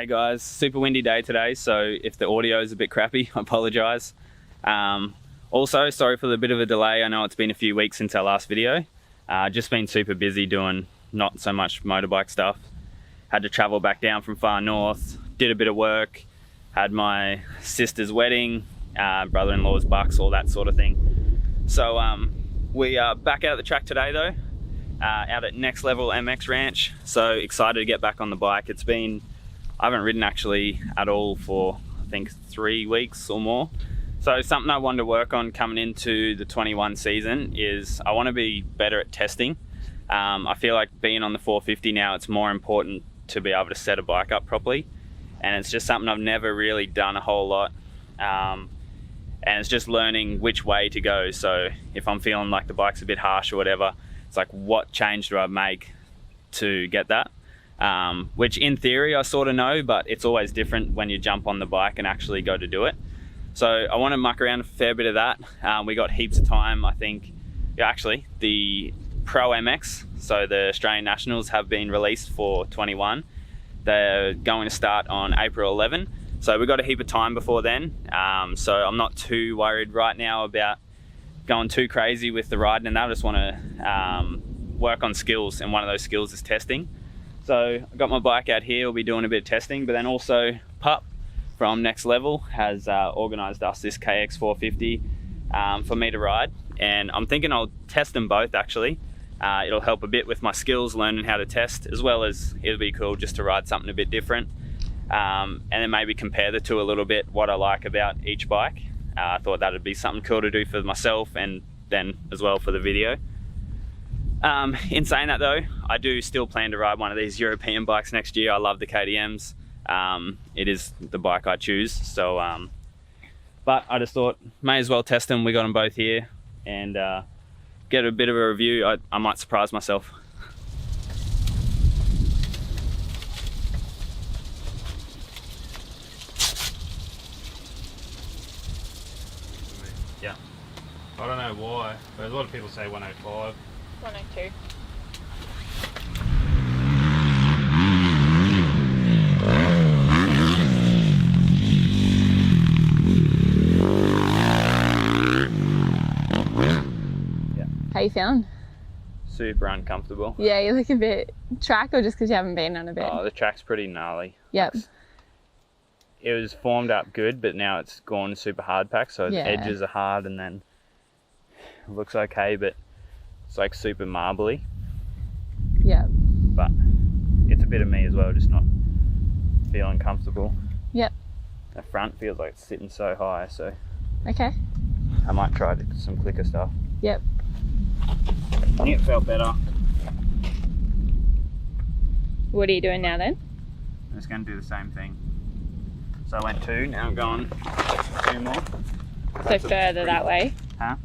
Hey guys, super windy day today, so if the audio is a bit crappy, I apologise. Also, sorry for the bit of a delay. I know it's been a few weeks since our last video. Just been super busy doing not so much motorbike stuff. Had to travel back down from far north, did a bit of work, had my sister's wedding, brother-in-law's bucks, all that sort of thing. So we are back out at the track today though, out at Next Level MX Ranch. So excited to get back on the bike. I haven't ridden actually at all for I think 3 weeks or more. So something I wanted to work on coming into the 21 season is I want to be better at testing. I feel like being on the 450 now, it's more important to be able to set a bike up properly. And it's just something I've never really done a whole lot. And it's just learning which way to go. So if I'm feeling like the bike's a bit harsh or whatever, it's like, what change do I make to get that? Which in theory I sort of know, but it's always different when you jump on the bike and actually go to do it. So I want to muck around a fair bit of that. We got heaps of time, I think. Yeah, actually, the Pro MX, so the Australian Nationals, have been released for 21. They're going to start on April 11. So we've got a heap of time before then. So I'm not too worried right now about going too crazy with the riding and that. I just want to work on skills, and one of those skills is testing. So I got my bike out here, we'll be doing a bit of testing, but then also Pup from Next Level has organised us this KX-450 for me to ride. And I'm thinking I'll test them both actually. It'll help a bit with my skills, learning how to test, as well as it'll be cool just to ride something a bit different. And then maybe compare the two a little bit, what I like about each bike. I thought that would be something cool to do for myself and then as well for the video. In saying that though, I do still plan to ride one of these European bikes next year. I love the KTMs. It is the bike I choose. So, but I just thought may as well test them. We got them both here and get a bit of a review. I might surprise myself. Yeah. I don't know why, but a lot of people say 105. 102. Yeah. How you feeling? Super uncomfortable. Yeah, you look a bit track, or just because you haven't been on a bit? Oh, the track's pretty gnarly. Yep. It was formed up good, but now it's gone super hard pack, so Yeah. the edges are hard and then it looks okay, but it's like super marbly. Yep. But it's a bit of me as well, just not feeling comfortable. Yep. The front feels like it's sitting so high, so Okay. I might try some clicker stuff. Yep. I think it felt better. What are you doing now then? I'm just going to do the same thing. So I went 2, now I'm going 2 more. So further that way? Huh?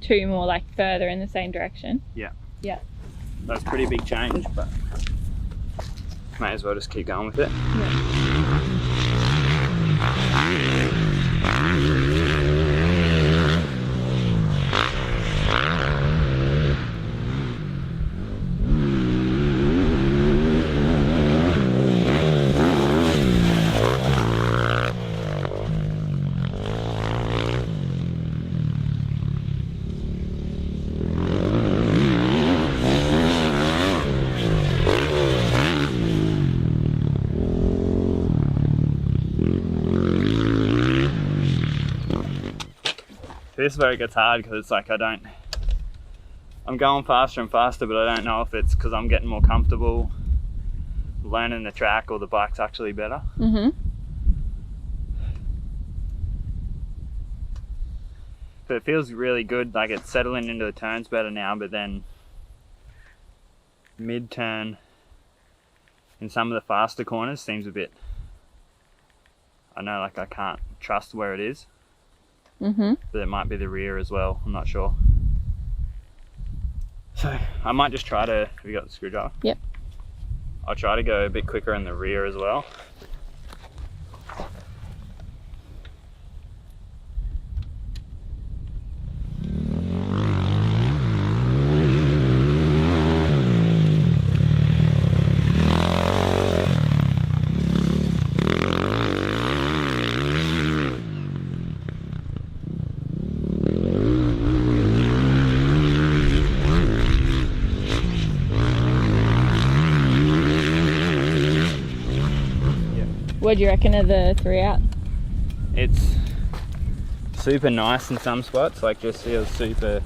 2 more, like further in the same direction? Yeah. Yeah. That's a pretty big change, but may as well just keep going with it. This is where it gets hard because it's like I'm going faster and faster, but I don't know if it's because I'm getting more comfortable learning the track or the bike's actually better. Mm-hmm. But it feels really good, like it's settling into the turns better now, but then mid-turn in some of the faster corners seems a bit, I know, like I can't trust where it is. Mm-hmm. But it might be the rear as well, I'm not sure. So I might just try to, have you got the screwdriver? Yep. I'll try to go a bit quicker in the rear as well. What do you reckon of the 3 out? It's super nice in some spots, like just feels super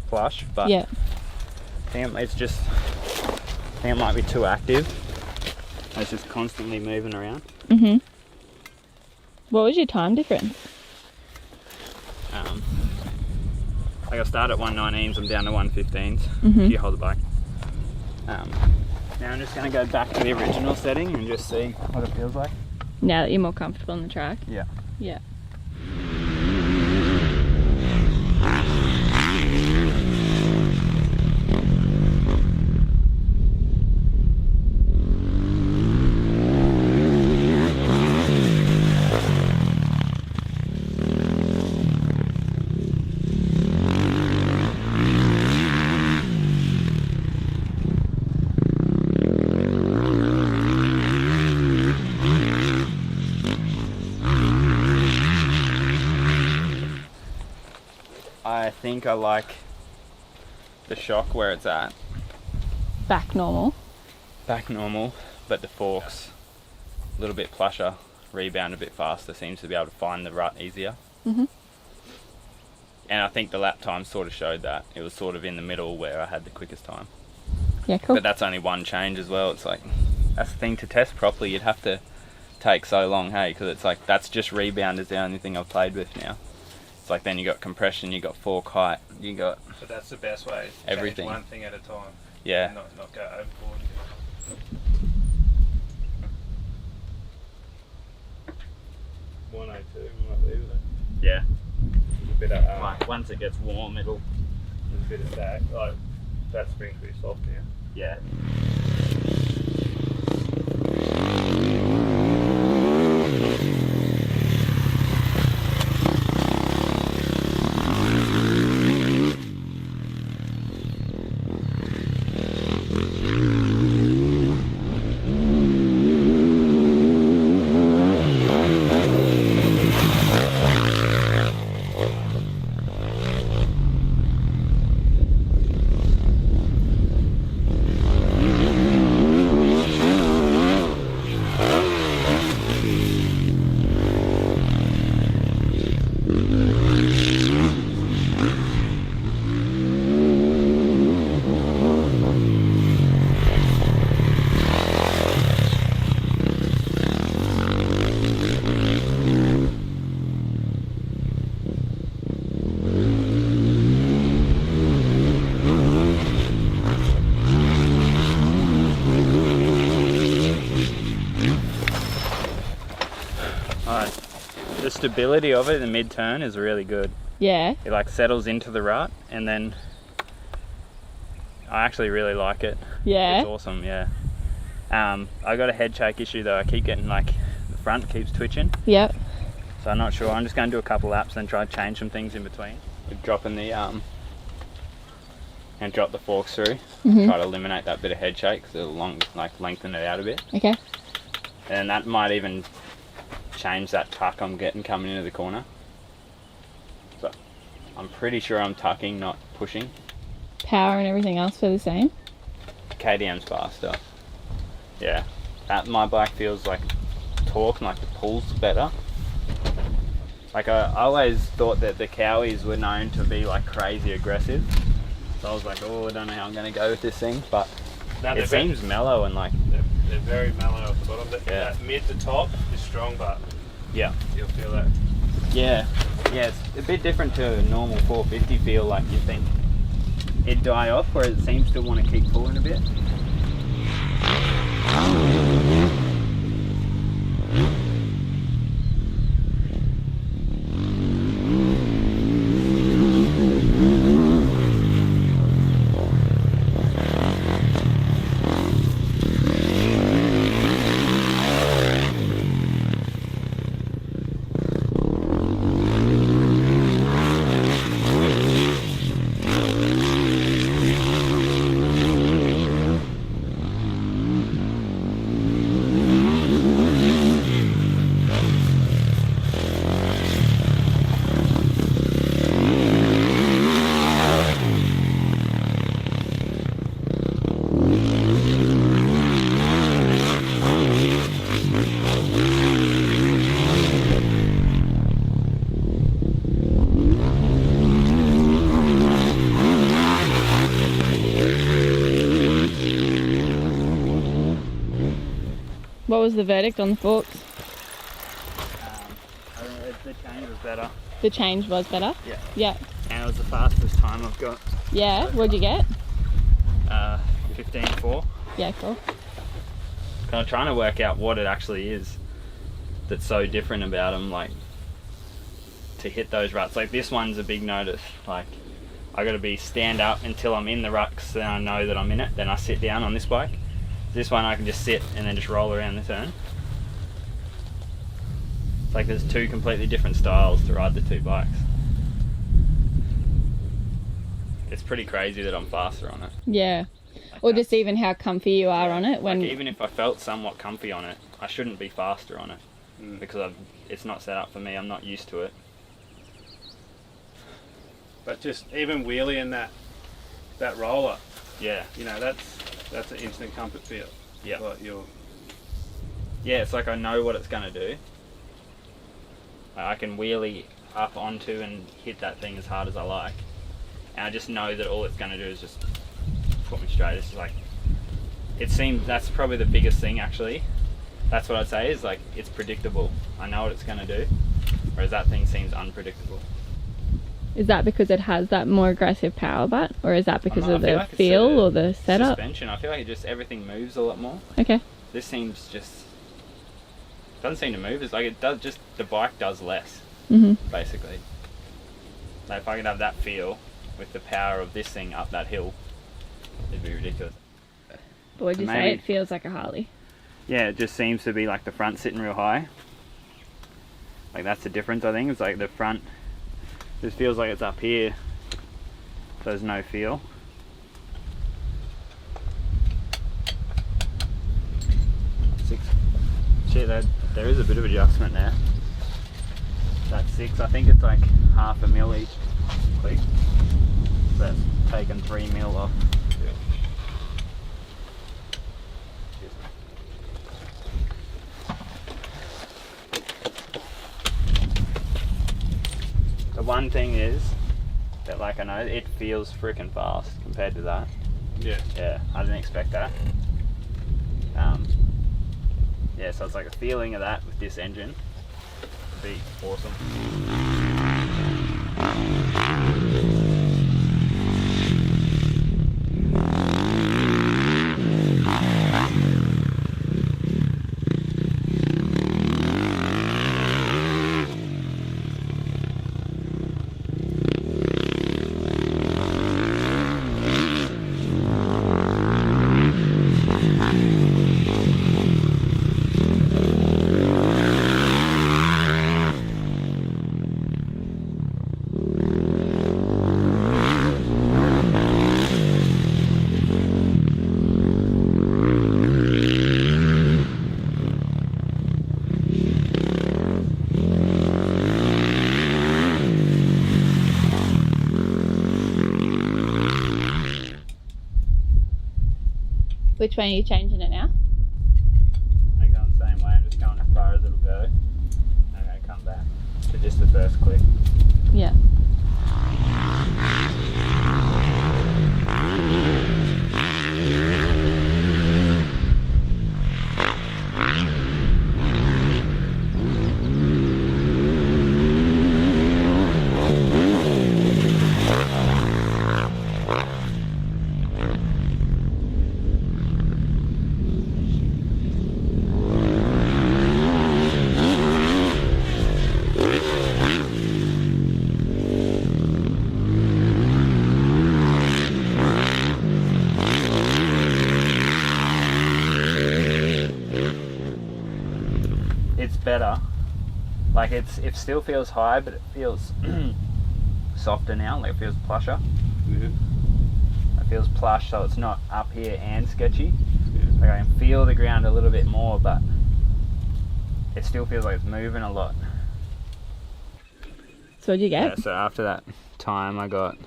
plush, but Yeah. I think it might be too active. It's just constantly moving around. Mhm. What was your time difference? Like I started at 119s, I'm down to 115s. Mhm. You hold the bike. Now I'm just going to go back to the original setting and just see what it feels like. Now that you're more comfortable on the track? Yeah. Yeah. I think I like the shock where it's at. Back normal. Back normal, but the forks a little bit plusher, rebound a bit faster, seems to be able to find the rut easier. Mhm. And I think the lap time sort of showed that. It was sort of in the middle where I had the quickest time. Yeah, cool. But that's only one change as well. It's like, that's the thing, to test properly you'd have to take so long, hey, because it's like, that's just rebound is the only thing I've played with now. It's like, then you got compression, you got fork height, you got But that's the best way. everything. Change one thing at a time. Yeah. Not go overboard. 102, we might leave it. Yeah. There's a bit of Like, once it gets warm, it'll, there's a bit of stack. Like that spring's pretty soft now. yeah. The stability of it in mid-turn is really good. Yeah. It like settles into the rut, and then I actually really like it. Yeah. It's awesome, yeah. I got a head shake issue though. I keep getting like, the front keeps twitching. Yep. So I'm not sure. I'm just going to do a couple laps and try to change some things in between. We're dropping the and drop the forks through. Mhm. Try to eliminate that bit of head shake, so it'll lengthen it out a bit. Okay. And that might even change that tuck I'm getting coming into the corner. So I'm pretty sure I'm tucking, not pushing. Power and everything else for the same? KTM's faster. Yeah. My bike feels like torque and like the pull's better. Like I always thought that the Cowies were known to be like crazy aggressive. So I was like, oh, I don't know how I'm going to go with this thing, but it seems mellow and like... They're very mellow off the bottom. Yeah. That mid to top is strong, but Yeah. you'll feel that. Yeah. Yeah, it's a bit different to a normal 450 feel, like you think it'd die off, where it seems to want to keep pulling a bit. What was the verdict on the forks? The change was better. The change was better? Yeah. Yeah. And it was the fastest time I've got. Yeah, what'd you get? 15.4. Yeah, cool. Kind of trying to work out what it actually is that's so different about them, like to hit those ruts. Like this one's a big notice. Like I got to be stand up until I'm in the rut, so then I know that I'm in it. Then I sit down on this bike. This one I can just sit and then just roll around the turn. It's like there's two completely different styles to ride the two bikes. It's pretty crazy that I'm faster on it. Yeah. Like Or that. just even how comfy you are on it when Like even if I felt somewhat comfy on it, I shouldn't be faster on it because it's not set up for me. I'm not used to it. But just even wheeling that roller, Yeah, you know, that's an instant comfort feel. yeah, Like yeah. It's like I know what it's gonna do. Like I can wheelie up onto and hit that thing as hard as I like, and I just know that all it's gonna do is just put me straight. It's like it seems that's probably the biggest thing actually. That's what I'd say is like it's predictable. I know what it's gonna do, whereas that thing seems unpredictable. is that because it has that more aggressive power butt, or is that because of I feel the like it's feel or the setup? Suspension. I feel like it just everything moves a lot more. Okay. This seems just doesn't seem to move. It's like it does. Just the bike does less, basically. Like if I could have that feel with the power of this thing up that hill, it'd be ridiculous. But would you say Maybe. it feels like a Harley? Yeah, it just seems to be like the front sitting real high. Like that's the difference. I think it's like the front just feels like it's up here. So there's no feel. Six. Shit, there is a bit of adjustment there. That's 6. I think it's like half a mil each click. So that's taken 3 mil off. The one thing is that, like, I know it feels freaking fast compared to that. Yeah, I didn't expect that. Yeah, so it's like a feeling of that with this engine would be awesome. Which way are you changing it now? I'm going the same way, I'm just going as far as it'll go. I'm going to come back to just the first click. Yeah. It's better. Like it still feels high, but it feels softer now. Like it feels plusher. It feels plush, so it's not up here and sketchy. Like I can feel the ground a little bit more, but it still feels like it's moving a lot. So what'd you get? Yeah, so after that time I got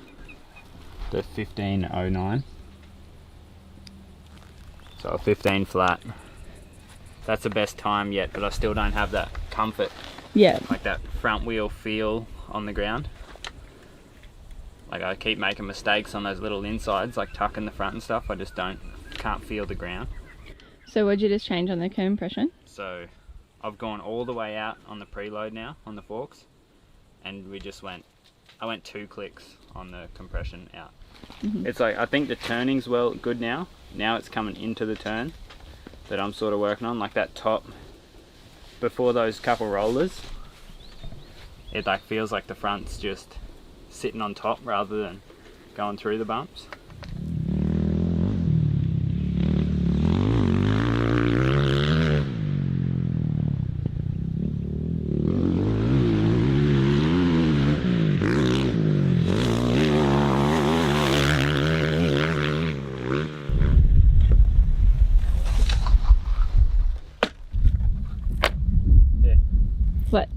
the 15.09. So a 15 flat. That's the best time yet, but I still don't have that comfort, Yeah. like that front wheel feel on the ground. Like I keep making mistakes on those little insides, like tucking the front and stuff. I just can't feel the ground. So what did you just change on the compression? So I've gone all the way out on the preload now on the forks, and I went 2 clicks on the compression out. It's like, I think the turning's good now. Now it's coming into the turn that I'm sort of working on, like that top before those couple rollers. It like feels like the front's just sitting on top rather than going through the bumps. What?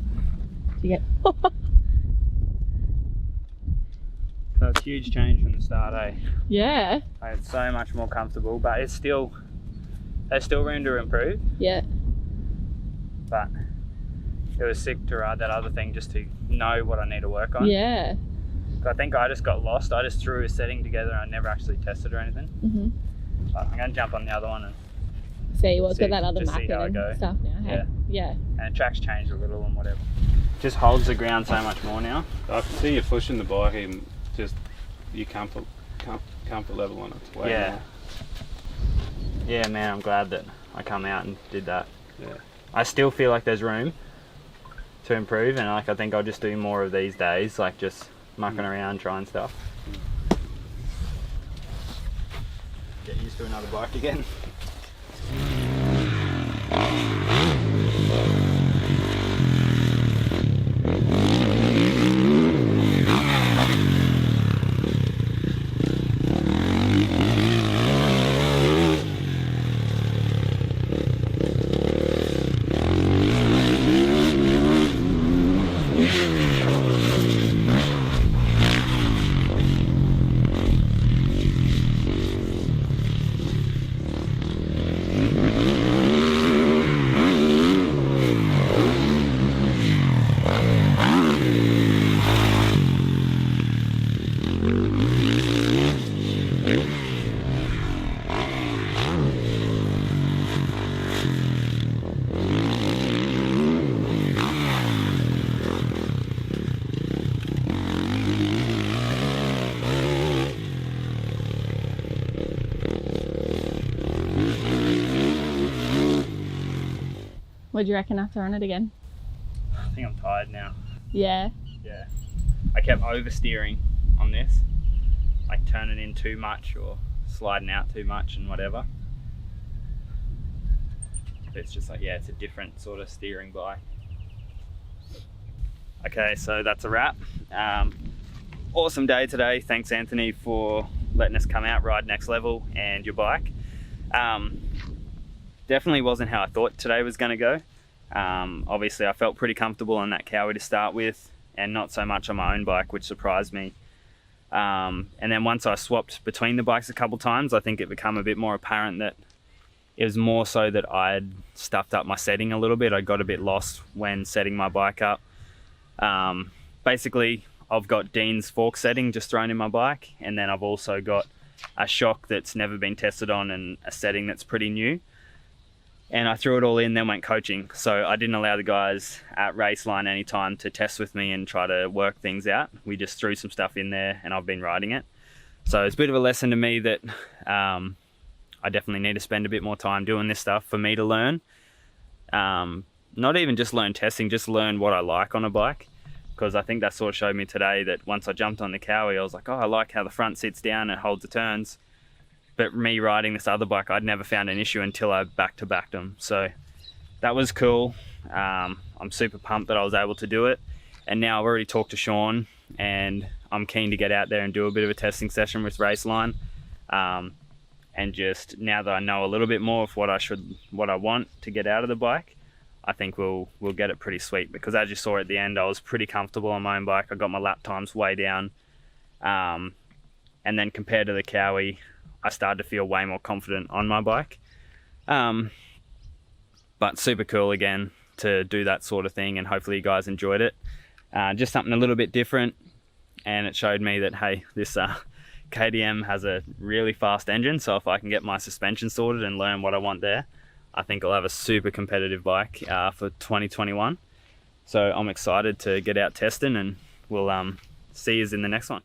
Did you get? So it's a huge change from the start, eh? Yeah. It's so much more comfortable, but there's still room to improve. Yeah. But it was sick to ride that other thing just to know what I need to work on. Yeah. I think I just got lost. I just threw a setting together and I never actually tested or anything. But I'm going to jump on the other one and See what's got that other just map see how I and go. stuff now. Hey? Yeah. And the track's changed a little and whatever. Just holds the ground so much more now. I can see you pushing the bike, even just your comfort level on it's way more. Yeah, man, I'm glad that I come out and did that. Yeah. I still feel like there's room to improve, and like I think I'll just do more of these days, like just mucking around, trying stuff. Get used to another bike again. What do you reckon after on it again? I think I'm tired now. Yeah. Yeah. I kept oversteering on this, like turning in too much or sliding out too much and whatever. But it's just like, yeah, it's a different sort of steering bike. Okay, so that's a wrap. Awesome day today. Thanks, Anthony, for letting us come out, ride next level and your bike. Definitely wasn't how I thought today was going to go. Obviously, I felt pretty comfortable on that Cowie to start with, and not so much on my own bike, which surprised me. And then once I swapped between the bikes a couple times, I think it became a bit more apparent that it was more so that I had stuffed up my setting a little bit. I got a bit lost when setting my bike up. Basically, I've got Dean's fork setting just thrown in my bike, and then I've also got a shock that's never been tested on and a setting that's pretty new. And I threw it all in, then went coaching. So I didn't allow the guys at Raceline any time to test with me and try to work things out. We just threw some stuff in there and I've been riding it. So it's a bit of a lesson to me that I definitely need to spend a bit more time doing this stuff for me to learn. Not even just learn testing, just learn what I like on a bike. Because I think that sort of showed me today that once I jumped on the Cowie, I was like, oh, I like how the front sits down and holds the turns. But me riding this other bike, I'd never found an issue until I back-to-backed them. So that was cool. I'm super pumped that I was able to do it. And now I've already talked to Sean and I'm keen to get out there and do a bit of a testing session with Raceline. And just now that I know a little bit more of what I want to get out of the bike, I think we'll get it pretty sweet, because as you saw at the end, I was pretty comfortable on my own bike. I got my lap times way down. And then compared to the Cowie, I started to feel way more confident on my bike. But super cool again to do that sort of thing, and hopefully you guys enjoyed it. Just something a little bit different, and it showed me that, hey, this KTM has a really fast engine, so if I can get my suspension sorted and learn what I want there, I think I'll have a super competitive bike for 2021. So I'm excited to get out testing, and we'll see you in the next one.